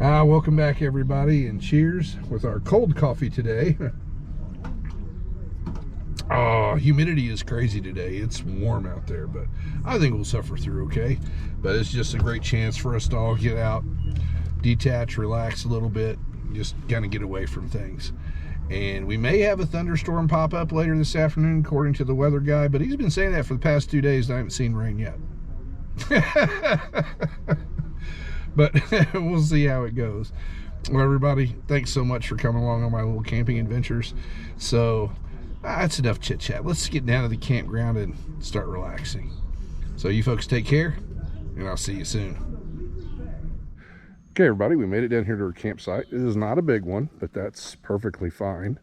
Welcome back, everybody, and cheers with our cold coffee today. Humidity is crazy today. It's warm out there, but I think we'll suffer through okay. But it's just a great chance for us to all get out, detach, relax a little bit, just kind of get away from things. And we may have a thunderstorm pop up later this afternoon, according to the weather guy, but he's been saying that for the past 2 days, and I haven't seen rain yet. But we'll see how it goes. Well, everybody, thanks so much for coming along on my little camping adventures. So that's enough chit chat. Let's get down to the campground and start relaxing. So you folks take care, and I'll see you soon. Okay, everybody, we made it down here to our campsite. It is not a big one, but that's perfectly fine.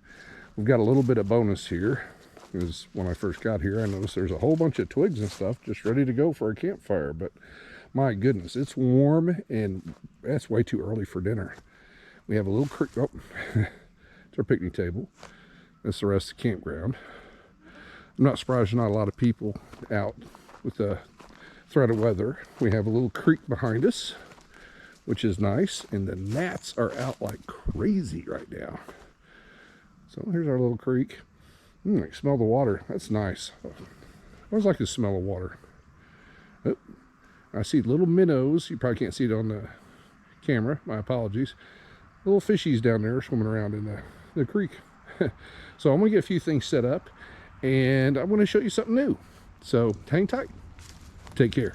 We've got a little bit of bonus here. Because when I first got here, I noticed there's a whole bunch of twigs and stuff just ready to go for a campfire. But my goodness, it's warm, and that's way too early for dinner. We have a little creek. Oh, it's our picnic table. That's the rest of the campground. I'm not surprised there's not a lot of people out with the threat of weather. We have a little creek behind us, which is nice, and the gnats are out like crazy right now. So here's our little creek. I can smell the water. That's nice. I always like the smell of water. Oh, I see little minnows. You probably can't see it on the camera. My apologies. Little fishies down there swimming around in the creek. So I'm going to get a few things set up, and I'm going to show you something new. So hang tight. Take care.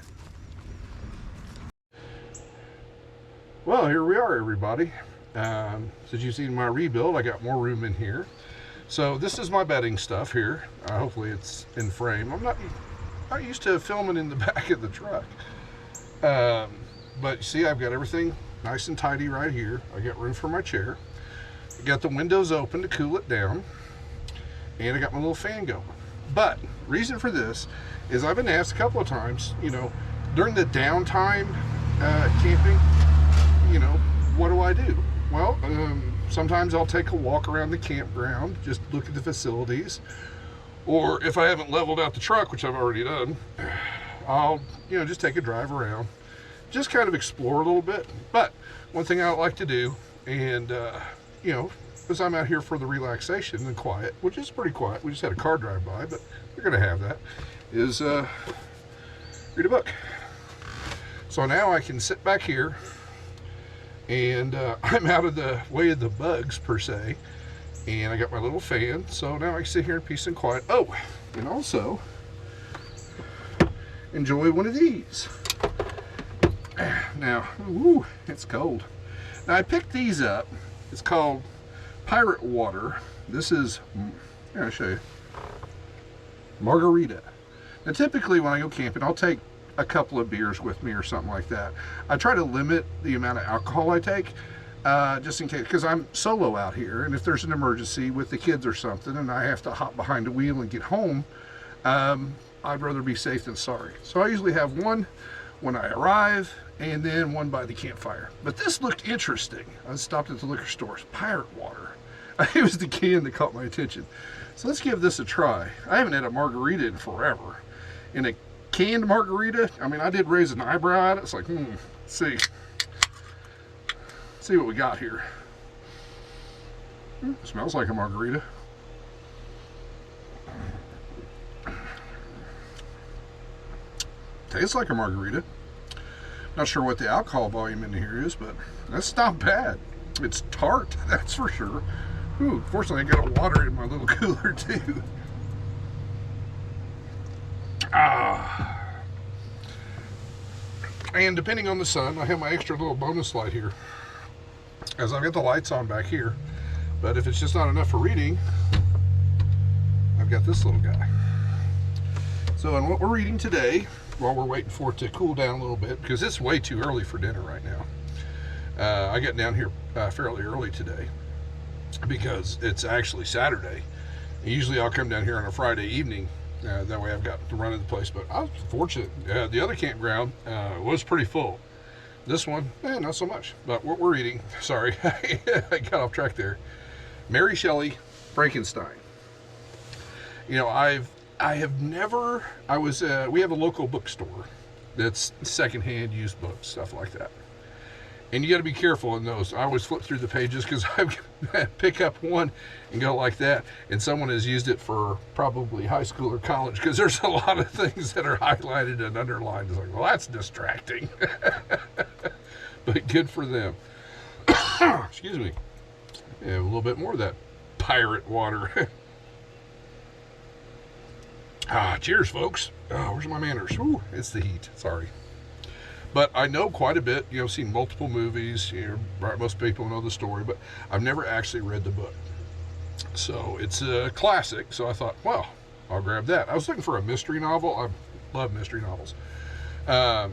Well, here we are, everybody. Since you've seen my rebuild, I got more room in here. So this is my bedding stuff here. Hopefully it's in frame. I'm not used to filming in the back of the truck. But you see, I've got everything nice and tidy right here. I got room for my chair. I got the windows open to cool it down. And I got my little fan going. But reason for this is I've been asked a couple of times, you know, during the downtime camping, you know, what do I do? Well, sometimes I'll take a walk around the campground, just look at the facilities. Or if I haven't leveled out the truck, which I've already done, I'll, you know, just take a drive around, just kind of explore a little bit. But one thing I like to do, and, you know, because I'm out here for the relaxation and quiet, which is pretty quiet. We just had a car drive by, but we're going to have that, is read a book. So now I can sit back here, and I'm out of the way of the bugs per se, and I got my little fan, so now I can sit here in peace and quiet. Oh, and also enjoy one of these. Now, woo, it's cold. Now I picked these up. It's called Pirate Water. This is, here, I'll show you, margarita. Now typically when I go camping, I'll take a couple of beers with me or something like that. I try to limit the amount of alcohol I take, just in case, because I'm solo out here, and if there's an emergency with the kids or something and I have to hop behind the wheel and get home, I'd rather be safe than sorry. So I usually have one when I arrive and then one by the campfire. But this looked interesting. I stopped at the liquor store. Pirate Water. It was the can that caught my attention. So let's give this a try. I haven't had a margarita in forever. In a canned margarita, I mean, I did raise an eyebrow at it. It's like, let's see what we got here. Smells like a margarita. Tastes like a margarita. Not sure what the alcohol volume in here is, but that's not bad. It's tart, that's for sure. Ooh, fortunately I got a water in my little cooler too. And depending on the sun, I have my extra little bonus light here, as I've got the lights on back here. But if it's just not enough for reading, I've got this little guy. So in what we're reading today, while we're waiting for it to cool down a little bit, because it's way too early for dinner right now. I got down here fairly early today because it's actually Saturday. And usually I'll come down here on a Friday evening. That way I've got to run in the place, but I was fortunate. The other campground was pretty full. This one, not so much. But what we're eating, sorry, I got off track there. Mary Shelley, Frankenstein. You know, I have never, we have a local bookstore that's secondhand used books, stuff like that. And you got to be careful in those. I always flip through the pages because I pick up one and go like that, and someone has used it for probably high school or college because there's a lot of things that are highlighted and underlined. It's like, well, that's distracting. But good for them. Excuse me. Yeah, a little bit more of that pirate water. Cheers, folks. Oh, where's my manners? Ooh, it's the heat. Sorry. But I know quite a bit, seen multiple movies, most people know the story, but I've never actually read the book. So it's a classic, so I thought, well, I'll grab that. I was looking for a mystery novel. I love mystery novels. But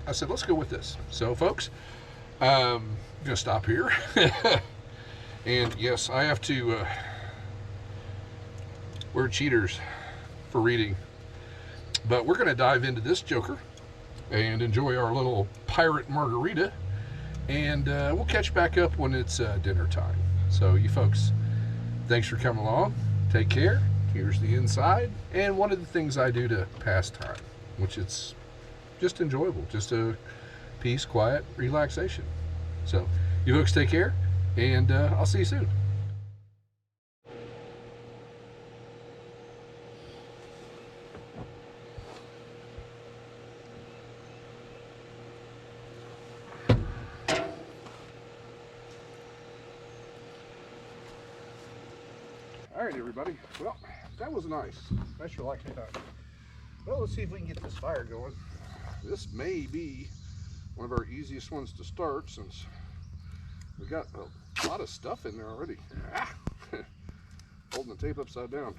I said, let's go with this. So, folks, I'm going to stop here. And yes, I have to wear cheaters for reading. But we're going to dive into this joker and enjoy our little pirate margarita, and we'll catch back up when it's dinner time. So you folks, thanks for coming along. Take care. Here's the inside, and one of the things I do to pass time, which it's just enjoyable, just a peace, quiet, relaxation. So you folks take care, and I'll see you soon. All right, everybody. Well, that was nice. Nice relaxing time. Well, let's see if we can get this fire going. This may be one of our easiest ones to start since we got a lot of stuff in there already. Holding the tape upside down.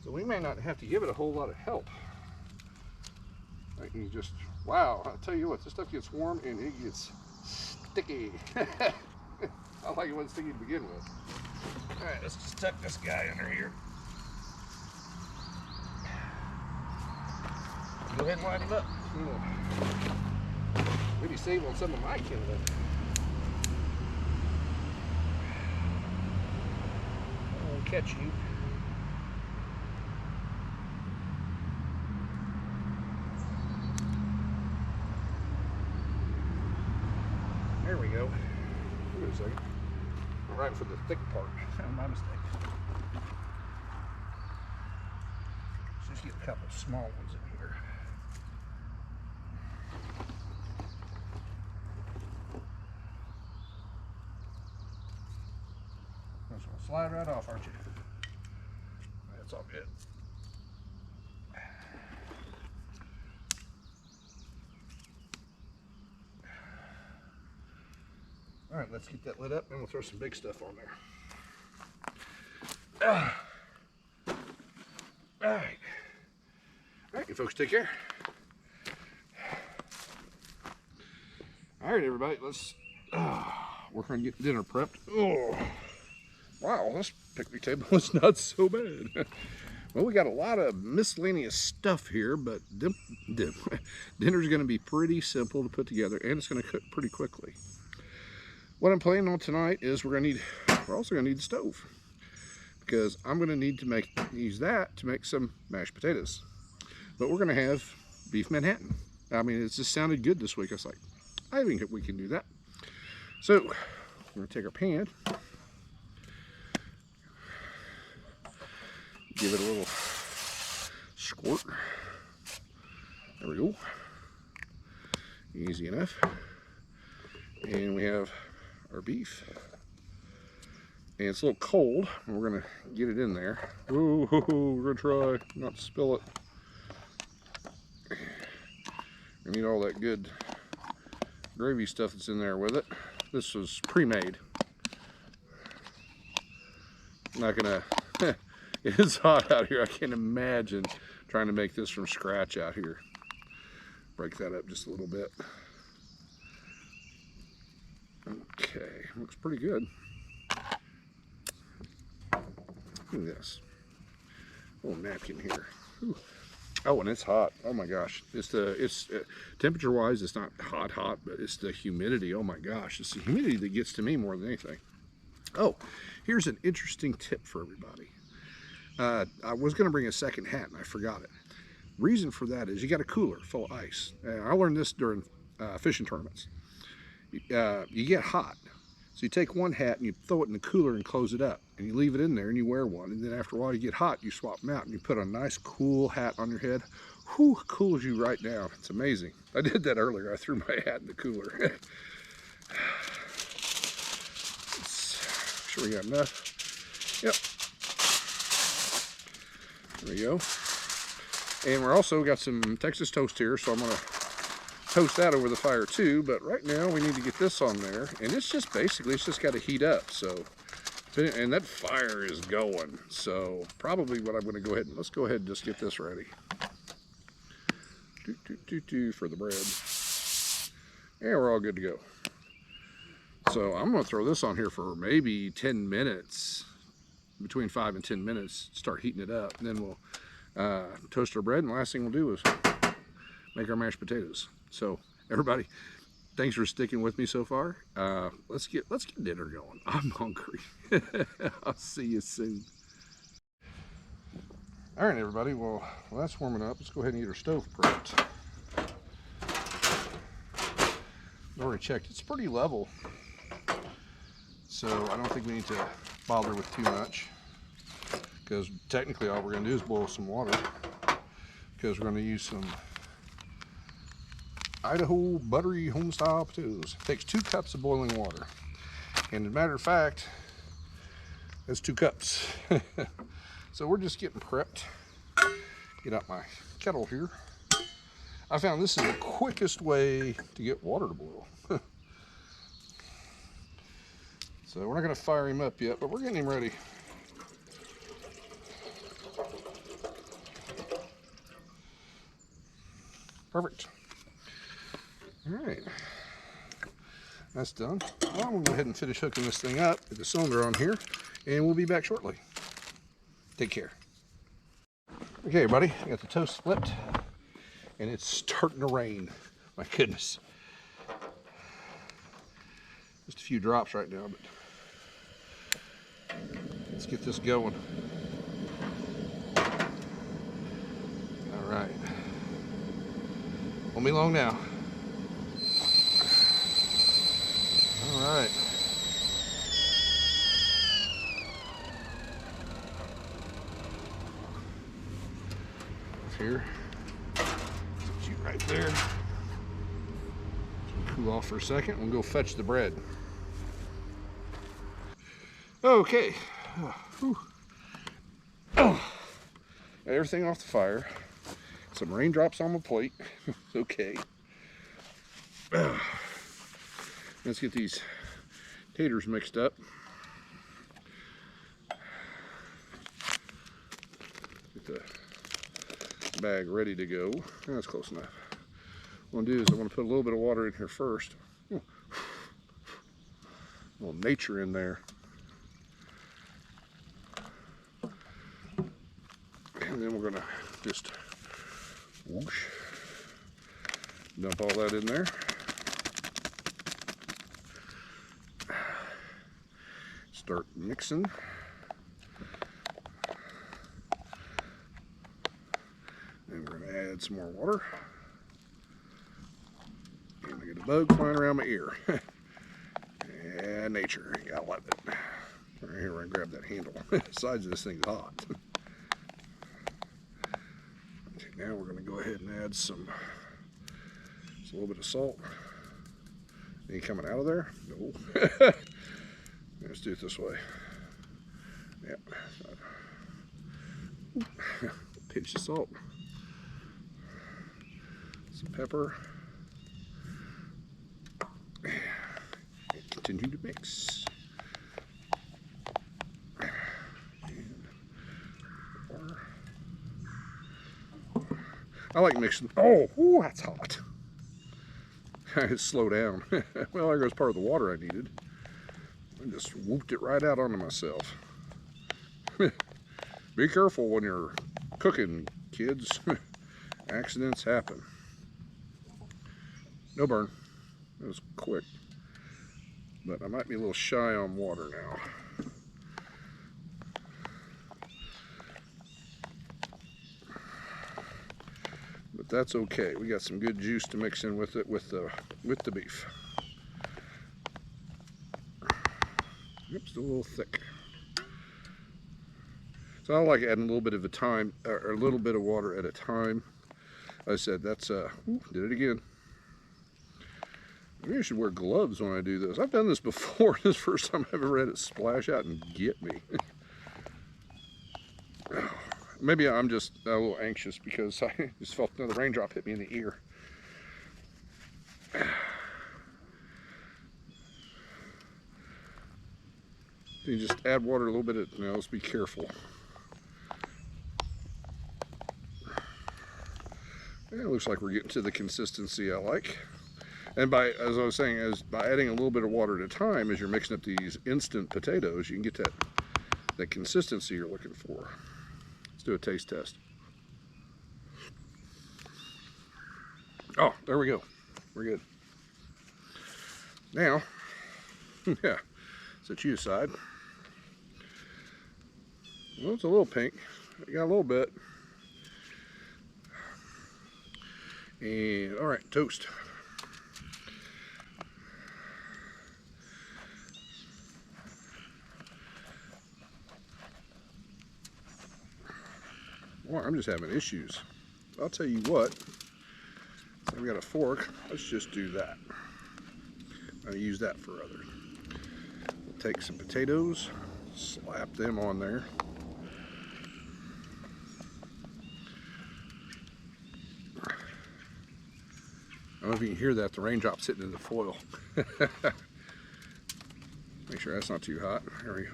So we may not have to give it a whole lot of help. I can just, wow, I'll tell you what, this stuff gets warm and it gets sticky. I like it when it's sticky to begin with. All right, let's just tuck this guy under here. Go ahead and light him up. Maybe save on some of my kindling. I won't catch you. There we go. Wait a second. Right for the thick part. My mistake. Let's just get a couple small ones in here. Just gonna slide right off, aren't you? That's all good. All right, let's get that lit up and we'll throw some big stuff on there. All right, you folks take care. All right, everybody, let's work on getting dinner prepped. Oh, wow, this picnic table is not so bad. Well, we got a lot of miscellaneous stuff here, but dinner's going to be pretty simple to put together, and it's going to cook pretty quickly. What I'm planning on tonight is we're also going to need the stove, because I'm going to need to use that to make some mashed potatoes. But we're going to have beef Manhattan. I mean, it just sounded good this week. I was like, I think we can do that. So we're going to take our pan, give it a little squirt. There we go. Easy enough. And we have our beef, and it's a little cold, and we're gonna get it in there. Ooh, we're gonna try not to spill it. We need all that good gravy stuff that's in there with it. This was pre-made. I'm not gonna it's hot out here. I can't imagine trying to make this from scratch out here. Break that up just a little bit. Okay, looks pretty good. Look at this. Little napkin here. Ooh. Oh, and it's hot. Oh my gosh. It's temperature-wise, it's not hot, but it's the humidity. Oh my gosh, it's the humidity that gets to me more than anything. Oh, here's an interesting tip for everybody. I was going to bring a second hat, and I forgot it. Reason for that is you got a cooler full of ice. I learned this during fishing tournaments. You get hot. So you take one hat and you throw it in the cooler and close it up. And you leave it in there and you wear one. And then after a while you get hot, you swap them out and you put a nice cool hat on your head. Whew, cools you right down. It's amazing. I did that earlier. I threw my hat in the cooler. Let's make sure we got enough. Yep. There we go. And we're also got some Texas toast here, so I'm gonna toast that over the fire too. But right now we need to get this on there, and it's just basically, it's just got to heat up. So, and that fire is going. So probably what I'm gonna go ahead and, let's go ahead and just get this ready. For the bread. And we're all good to go. So I'm gonna throw this on here for maybe 10 minutes, between 5 and 10 minutes, start heating it up. And then we'll toast our bread, and the last thing we'll do is make our mashed potatoes. So everybody, thanks for sticking with me so far. Let's get dinner going. I'm hungry. I'll see you soon. All right, everybody. Well, that's warming up. Let's go ahead and get our stove prepped. I already checked. It's pretty level, so I don't think we need to bother with too much, because technically all we're going to do is boil some water, because we're going to use some Idaho buttery home-style potatoes. It takes 2 cups of boiling water, and as a matter of fact, that's 2 cups. So we're just getting prepped. Get out my kettle here. I found this is the quickest way to get water to boil. So we're not going to fire him up yet, but we're getting him ready. Perfect. All right, that's done. Well, I'm going to go ahead and finish hooking this thing up, get the cylinder on here, and we'll be back shortly. Take care. Okay, everybody, I got the toast flipped, and it's starting to rain. My goodness. Just a few drops right now, but let's get this going. All right. Won't be long now. All right. Here. Shoot right there. Cool off for a second. We'll go fetch the bread. Okay. Everything off the fire. Some raindrops on my plate. Okay. Let's get these taters mixed up. Get the bag ready to go. That's close enough. What I'm going to do is I'm going to put a little bit of water in here first. A little nature in there. And then we're going to just whoosh, dump all that in there. Start mixing. And we're going to add some more water. And I get a bug flying around my ear. Yeah, nature. You gotta love it. Right here, we're going to grab that handle. The sides of this thing's hot. Okay, now we're going to go ahead and add some, just a little bit of salt. Any coming out of there? No. Let's do it this way. Yep. Pinch of salt. Some pepper. And continue to mix. And water. I like mixing. Oh, ooh, that's hot. I had to slow down. Well, there goes part of the water I needed. I just whooped it right out onto myself. Be careful when you're cooking, kids. Accidents happen. No burn. It was quick. But I might be a little shy on water now. but that's okay. We got some good juice to mix in with it with the beef. Yep, still a little thick. So I like adding a little bit of a little bit of water at a time. Like I said, that's did it again. Maybe I should wear gloves when I do this. I've done this before. This is the first time I've ever had it splash out and get me. Maybe I'm just a little anxious because I just felt another raindrop hit me in the ear. You just add water a little bit. Let's be careful. Yeah, it looks like we're getting to the consistency I like. And as I was saying, by adding a little bit of water at a time, as you're mixing up these instant potatoes, you can get that consistency you're looking for. Let's do a taste test. Oh, there we go. We're good. Now, yeah, set you aside. Well, it's a little pink. I got a little bit. And all right, toast. Well, I'm just having issues. I'll tell you what. I've got a fork. Let's just do that. I'll use that for other. We'll take some potatoes, slap them on there. I don't know if you can hear that, the raindrops hitting in the foil. Make sure that's not too hot. There we go.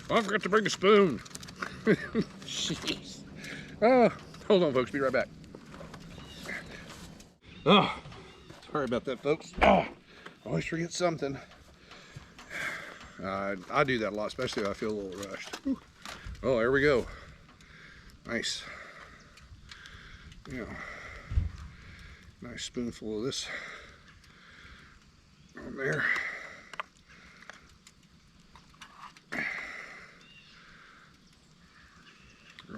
Oh, I forgot to bring a spoon. Jeez. Oh, hold on, folks. Be right back. Oh, sorry about that, folks. Oh, always forget something. I do that a lot, especially if I feel a little rushed. Whew. Oh, there we go. Nice. Yeah. Nice spoonful of this on there.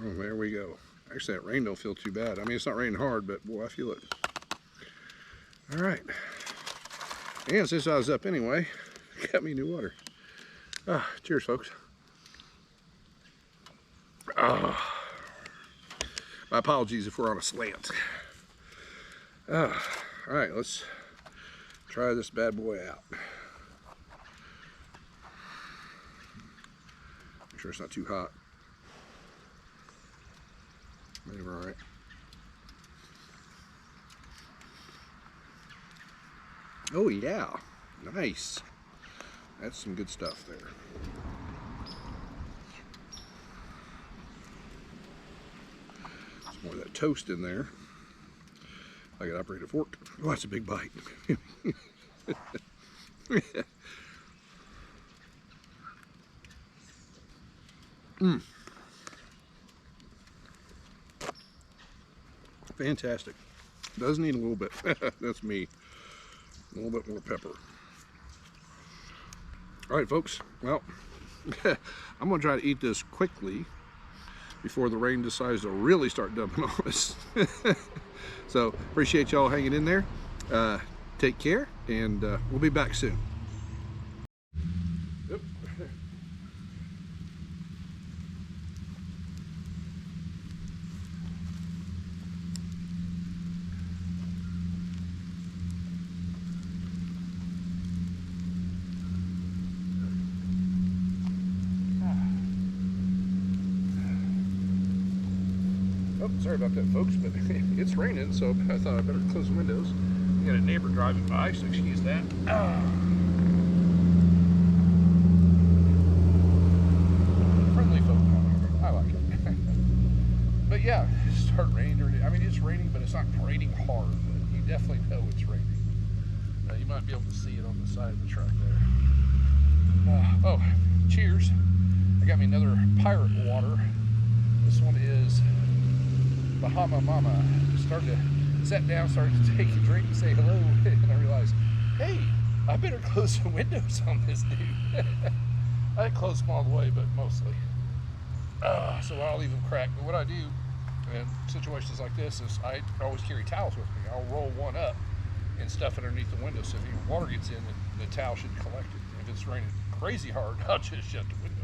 Oh, there we go. Actually, that rain don't feel too bad. I mean, it's not raining hard, but boy, I feel it. All right. And since I was up anyway, got me new water. Cheers, folks. My apologies if we're on a slant. All right, let's try this bad boy out. Make sure it's not too hot. Maybe we're all right. Oh yeah, nice. That's some good stuff there. Some more of that toast in there. I could operate a fork. Oh, that's a big bite. Fantastic. Does need a little bit. That's me. A little bit more pepper. All right, folks. Well, I'm going to try to eat this quickly before the rain decides to really start dumping on us. So, appreciate y'all hanging in there. Take care, and we'll be back soon. Yep. Oh, sorry about that, folks, but it's raining, so I thought I better close the windows. We got a neighbor driving by, so excuse that. Friendly folk. I like it. But yeah, it started raining. I mean, it's raining, but it's not raining hard. But you definitely know it's raining. You might be able to see it on the side of the truck there. Oh, cheers. I got me another pirate water. This one is Bahama Mama. Sat down, started to take a drink and say hello, and I realized, hey, I better close the windows on this dude. I didn't close them all the way, but mostly. So I'll leave them cracked. But what I do in situations like this is I always carry towels with me. I'll roll one up and stuff it underneath the window so if any water gets in, the towel should collect it. If it's raining crazy hard, I'll just shut the window.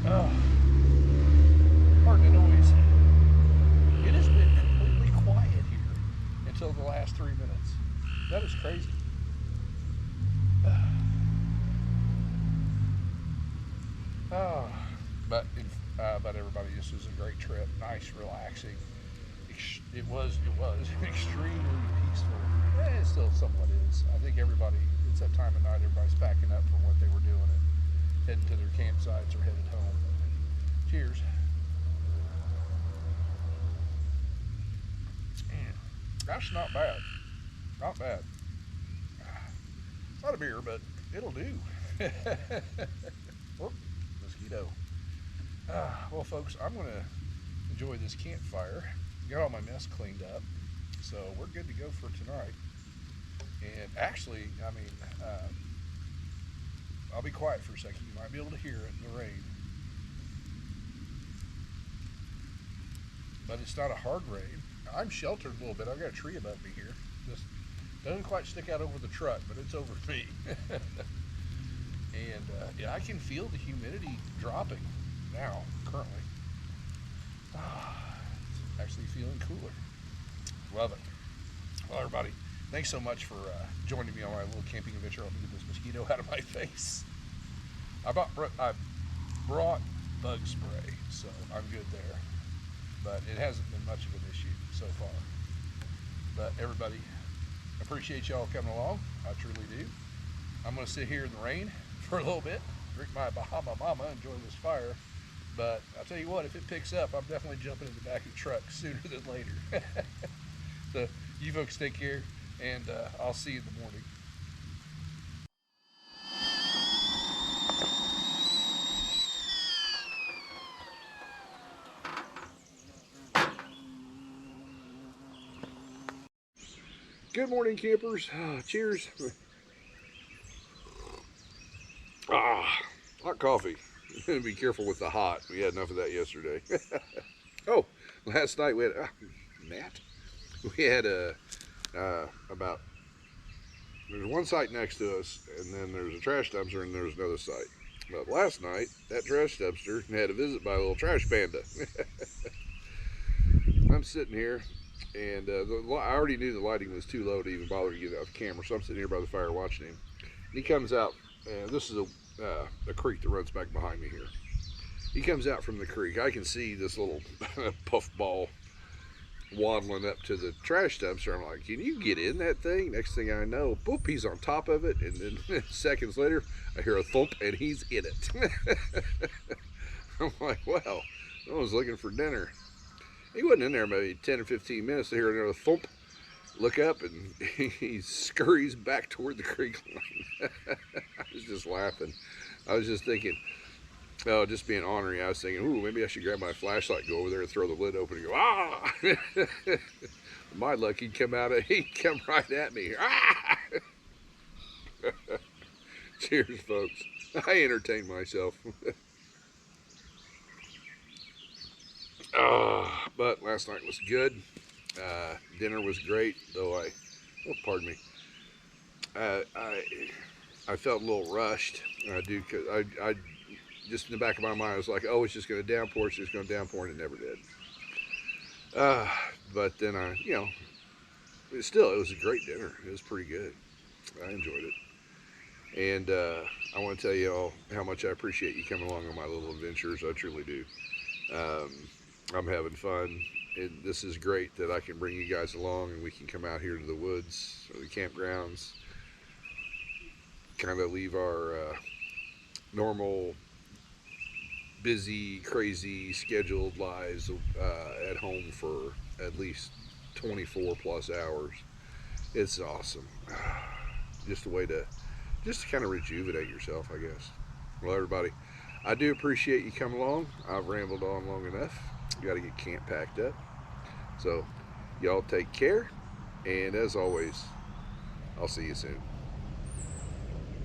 Oh, pardon the noise. It has been completely quiet here until the last 3 minutes. That is crazy. Oh, but everybody, this was a great trip. Nice, relaxing. It was extremely peaceful. It still somewhat is. I think everybody, it's that time of night, everybody's packing up from what they were doing and heading to their campsites or headed home. Cheers. That's not bad. Not bad. It's not a beer, but it'll do. Oh, mosquito. Well, folks, I'm going to enjoy this campfire. Got all my mess cleaned up, so we're good to go for tonight. And actually, I mean, I'll be quiet for a second. You might be able to hear it in the rain. But it's not a hard rain. I'm sheltered a little bit. I've got a tree above me here. Just doesn't quite stick out over the truck, but it's over me. And yeah, I can feel the humidity dropping now, currently. It's actually feeling cooler. Love it. Well, everybody, thanks so much for joining me on my little camping adventure. Let me get this mosquito out of my face. I brought bug spray, so I'm good there. But it hasn't been much of an issue so far. But everybody, appreciate y'all coming along. I truly do. I'm going to sit here in the rain for a little bit, drink my Bahama Mama, enjoy this fire. But I'll tell you what, if it picks up, I'm definitely jumping in the back of the truck sooner than later. So you folks take care, and I'll see you in the morning. Good morning, campers. Cheers. Hot coffee. Be careful with the hot. We had enough of that yesterday. Oh, last night we had Matt. We had about there's one site next to us, and then there's a trash dumpster, and there's another site. But last night, that trash dumpster had a visit by a little trash panda. I'm sitting here, and I already knew the lighting was too low to even bother to get out the camera, so I'm sitting here by the fire watching him. And he comes out, and this is a creek that runs back behind me here. He comes out from the creek. I can see this little puffball waddling up to the trash dumpster. I'm like, can you get in that thing? Next thing I know, boop, he's on top of it, and then seconds later, I hear a thump, and he's in it. I'm like, wow, I was looking for dinner. He wasn't in there maybe 10 or 15 minutes. I hear another thump, look up, and he scurries back toward the creek line. I was just laughing. I was just thinking, oh, just being ornery. I was thinking, ooh, maybe I should grab my flashlight, go over there and throw the lid open and go, ah! My luck, he'd come right at me. Ah! Cheers, folks. I entertain myself. But last night was good. Dinner was great, though pardon me. I felt a little rushed. I do, cause I just in the back of my mind, I was like, oh, it's just going to downpour. It's just going to downpour, and it never did. But then it was a great dinner. It was pretty good. I enjoyed it. And I want to tell you all how much I appreciate you coming along on my little adventures. I truly do. I'm having fun. This is great that I can bring you guys along and we can come out here to the woods or the campgrounds, kind of leave our normal, busy, crazy, scheduled lives at home for at least 24 plus hours. It's awesome. Just a way to kind of rejuvenate yourself, I guess. Well, everybody, I do appreciate you coming along. I've rambled on long enough. Got to get camp packed up. So, y'all take care. And as always, I'll see you soon.